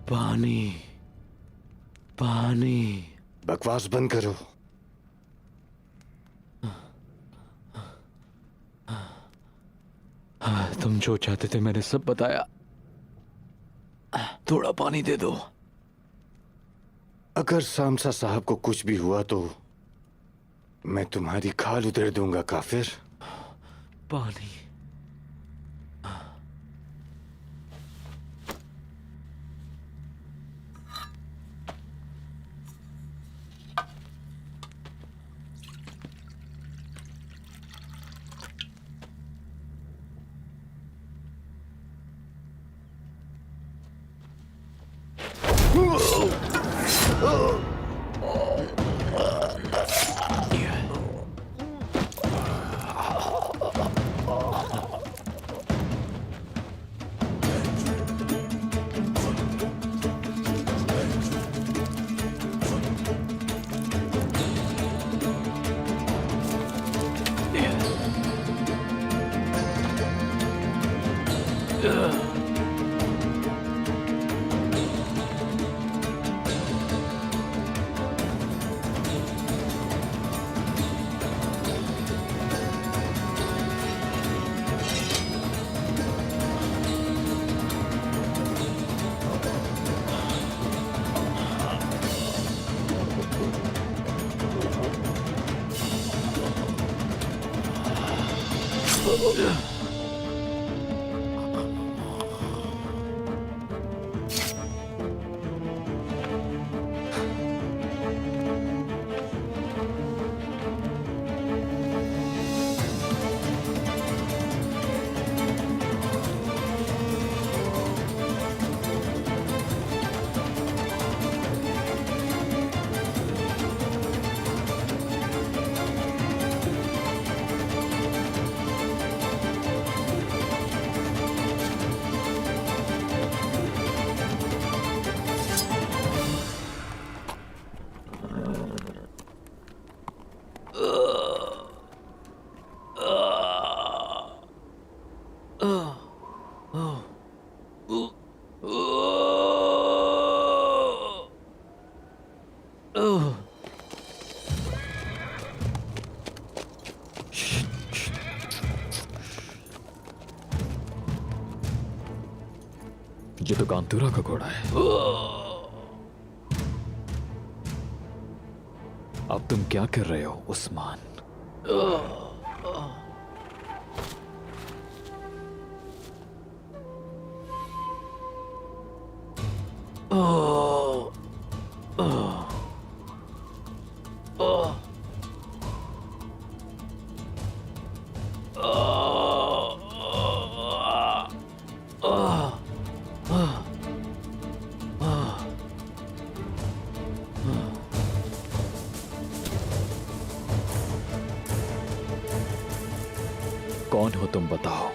पानी पानी। बकवास बंद करो। तुम जो चाहते थे मैंने सब बताया। थोड़ा पानी दे दो। अगर सामसा साहब को कुछ भी हुआ तो मैं तुम्हारी खाल उधेड़ दूंगा काफिर। पानी। ये तो कांतुरा का घोड़ा है। अब तुम क्या कर रहे हो उस्मान? कौन हो तुम बताओ?